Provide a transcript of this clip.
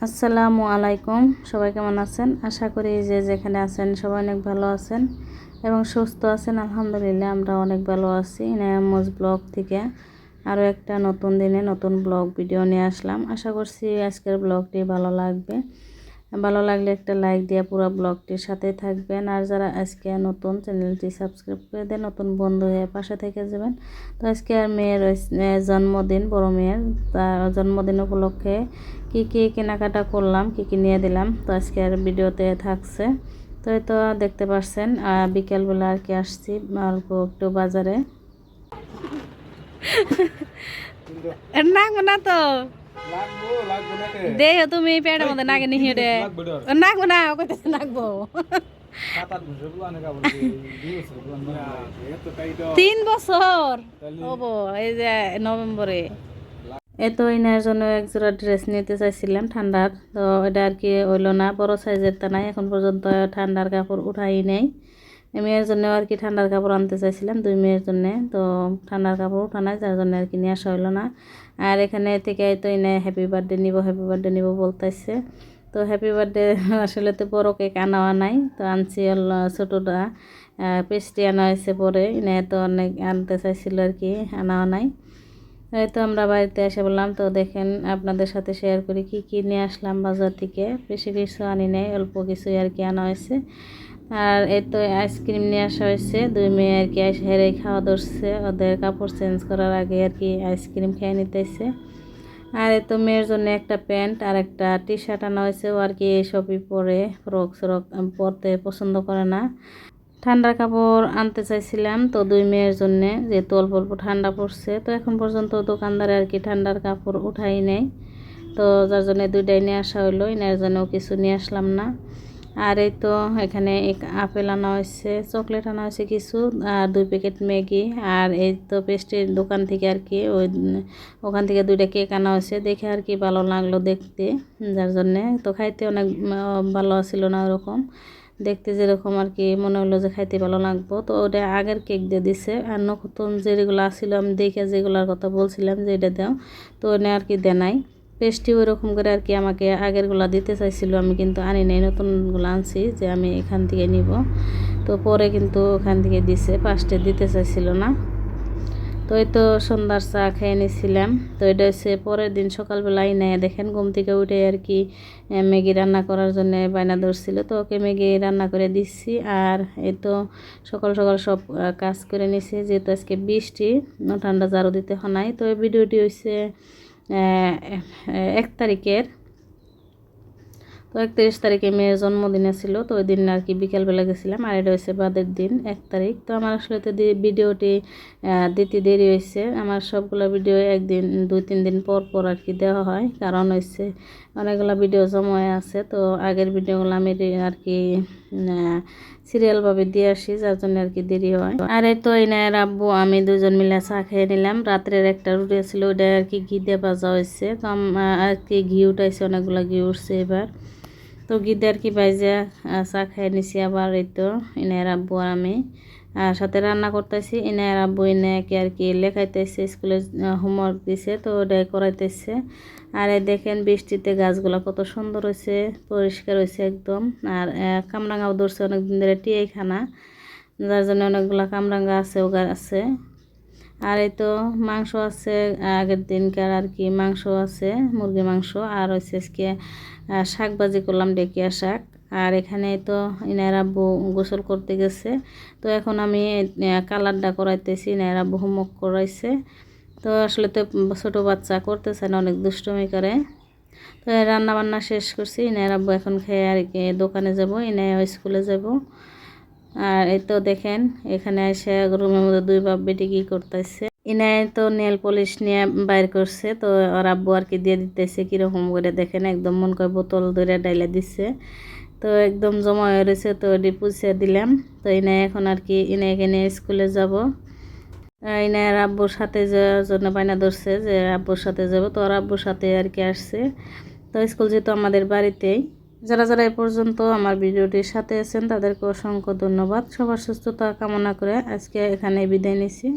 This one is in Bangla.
আসসালামু আলাইকুম। সবাই কেমন আছেন? আশা করি যে যেখানে আছেন সবাই অনেক ভালো আছেন এবং সুস্থ আছেন। আলহামদুলিল্লাহ আমরা অনেক ভালো আছি। ইনায়ামুজ ব্লগ থেকে আরও একটা নতুন দিনে নতুন ব্লগ ভিডিও নিয়ে আসলাম। আশা করছি আজকের ব্লগটি ভালো লাগবে। ভালো লাগলে একটা লাইক দিয়ে পুরো ব্লগটির সাথে থাকবেন। আর যারা আজকে নতুন চ্যানেলটি সাবস্ক্রাইব করে দেন, নতুন বন্ধু হয়ে পাশে থেকে যাবেন। তো আজকে আর মেয়ের জন্মদিন, বড় মেয়ের, তার জন্মদিন উপলক্ষে কি কি কেনাকাটা করলাম, কি কি নিয়ে দিলাম, তো আজকে আর ভিডিওতে থাকছে। তো এই তো দেখতে পাচ্ছেন বিকেলবেলা আর কি আসছি অল্প একটু বাজারে। না তো দে তুমি পেটের মধ্যে নাগে নিয়ে রে নাগবো না কইতেছে নাগবো 3 বছর হবো এই যে নভেম্বরে। এত ইনার জন্য একজোড়া ড্রেস নিতে চাইছিলাম ঠান্ডার, তো এটা আর কি হইলো না, বড় সাইজের তা নাই এখন পর্যন্ত ঠান্ডার কাপড় উঠাই নেই। মেয়ের জন্য আর কি ঠান্ডার কাপড় আনতে চাইছিলাম 2 মেয়ের জন্য, তো ঠান্ডার কাপড় উঠা নাই, যার জন্য আর কি নিয়ে আসা হইলো না। আর এখানে থেকে তো এনে হ্যাপি বার্থডে নিব বলতেছে। তো হ্যাপি বার্থডে আসলে তো বড় কেক আনা নাই, তো আনছি ছোটোটা পেস্ট্রি আনা হয়েছে পরে, এনে তো অনেক আনতে চাইছিল আর কি, আনাও নাই। এই তো আমরা বাড়িতে এসে বললাম, তো দেখেন আপনাদের সাথে শেয়ার করি কি কি নিয়ে আসলাম বাজার থেকে। বেশি কিছু আনি নাই, অল্প কিছু আর কি আনা হয়েছে। আর এই তো আইসক্রিম নিয়ে আসা হয়েছে, 2 মেয়ে আর কি হেরে খাওয়া ধরছে, ওদের কাপড় চেঞ্জ করার আগে আর কি আইসক্রিম খেয়ে নিতেছে। আর এই তো মেয়ের জন্য একটা প্যান্ট আর একটা টি শার্ট আনা হয়েছে, ও আর কি এইসবই পরে ফ্রক সরক পরতে পছন্দ করে না। ঠান্ডার কাপড় আনতে চাইছিলাম তো 2 মেয়ের জন্যে, যেহেতু অল্প অল্প ঠান্ডা পড়ছে, তো এখন পর্যন্ত দোকানদারে আর কি ঠান্ডার কাপড় উঠাই নেই, তো যার জন্য 2টাই নিয়ে আসা হলো, এনার জন্যও কিছু নিয়ে আসলাম না। আর এই তো এখানে আপেল আনা হয়েছে, চকলেট আনা হয়েছে কিছু, আর 2 প্যাকেট ম্যাগি, আর এই তো পেস্ট্রির দোকান থেকে আর কি ওখান থেকে 2টা কেক আনা হয়েছে, দেখে আর কি ভালো লাগলো দেখতে, যার জন্যে তো খাইতে অনেক ভালো ছিল না ওরকম, দেখতে যেরকম আর কি মনে হলো যে খাইতে ভালো লাগবো। তো ওটা আগের কেক দিয়ে দিছে, আর নতুন যেগুলো আসছিলো আমি দেখে যেগুলোর কথা বলছিলাম যে এটা দাও, তো ওনে আর কি দেয় নাই। পেস্ট্রি ওইরকম করে আর কি আমাকে আগেরগুলো দিতে চাইছিল, আমি কিন্তু আনি নাই, নতুনগুলো আনছি যে আমি এখান থেকে নিব, তো পরে কিন্তু ওখান থেকে দিছে, ফার্স্টে দিতে চাইছিল না। তো এই তো সন্ধ্যার চা খেয়ে নিয়েছিলাম। তো এটা হচ্ছে পরের দিন সকালবেলায় নেয়, দেখেন ঘুম থেকে উঠে আর কি ম্যাগি রান্না করার জন্য বায়না ধরছিল, তো ওকে ম্যাগি রান্না করে দিচ্ছি। আর এই তো সকাল সকাল সব কাজ করে নিছি, যেহেতু আজকে বৃষ্টি, ঠান্ডা ঝাড়ু দিতে হয় নাই। তো এই ভিডিওটি হচ্ছে 1 তারিখের, তো 31 তারিখে মেয়ের জন্মদিন ছিল, তো ওই দিন আর কি বিকেলবেলা গেছিলাম। আর এটা হচ্ছে বাদের দিন 1 তারিখ। তো আমার আসলে তো ভিডিওটি দিতে দেরি হয়েছে, আমার সবগুলো ভিডিও একদিন 2-3 দিন পর পর আর কি দেওয়া হয়, কারণ হচ্ছে অনেকগুলো ভিডিও জমা আছে, তো আগের ভিডিওগুলো আমি আর কি সিরিয়ালভাবে দিয়ে আসি, যার জন্য আর কি দেরি হয়। আর এই তো এনার আব্বু আমি 2জন মিলে চা খেয়ে নিলাম। রাত্রের একটা রুটি ছিল, ওটা আর কি ঘি দিয়ে ভাজা হয়েছে, তো আর কি ঘি উঠাইছে, অনেকগুলো ঘি উঠছে এবার, তো গিদে আর কি বাইজা চা খাই নিছি। আবার এই তো ইনার আব্বু আর আমি সাথে রান্না করতেছি, ইনার আব্বু ইনাকে আর কি লেখাইতেছে, স্কুলে হোমওয়ার্ক দিছে, তো ওটাই করাইতেছে। আর এই দেখেন বৃষ্টিতে গাছগুলো কত সুন্দর হয়েছে, পরিষ্কার হয়েছে একদম। আর কামরাঙাও ধরছে অনেকদিন ধরে টিয়াই খানা, যার জন্য অনেকগুলো কামরাঙা আছে, ওগার আছে। আর এই তো মাংস আছে, আগের দিনকার আর কি মাংস আছে, মুরগি মাংস, আর হচ্ছে আজকে শাক ভাজি করলাম, ডেকিয়া শাক। আর এখানে তো ইনার আব্বু গোসল করতে গেছে, তো এখন আমি কালারটা করাইতেছি, ইনার আব্বু হোমওয়ার্ক করাইছে। তো আসলে তো ছোটো বাচ্চা করতেছে না, অনেক দুষ্টুমি করে। তো রান্না বান্না শেষ করছি, ইনার আব্বু এখন খেয়ে আর কি দোকানে যাব, ইনার স্কুলে যাব। আর এই তো দেখেন এখানে এসে রুমের মধ্যে 2 বাপ বেটি কি করতেছে, ইনায় তো নেল পলিশ নিয়ে বাইর করছে, তো ওর আব্বু আর কি দিয়ে দিতেছে কিরকম করে, দেখেন একদম মন করে বোতল ধরে ডাইলে দিচ্ছে, তো একদম জমা হয়ে রয়েছে, তো ওটি পুষে দিলাম। তো ইনায় এখন আর কি ইনাকে নিয়ে স্কুলে যাব, ইনার আব্বুর সাথে যাওয়ার জন্য বায়না ধরছে যে আব্বুর সাথে যাব, তো ওর আব্বুর সাথে আর কি আসছে। তো স্কুল যেহেতু আমাদের বাড়িতেই। যারা যারা এ পর্যন্ত আমার ভিডিওটির সাথে আছেন তাদেরকে অসংখ্য ধন্যবাদ। সবার সুস্থতা কামনা করে আজকে এখানে বিদায় নিচ্ছি।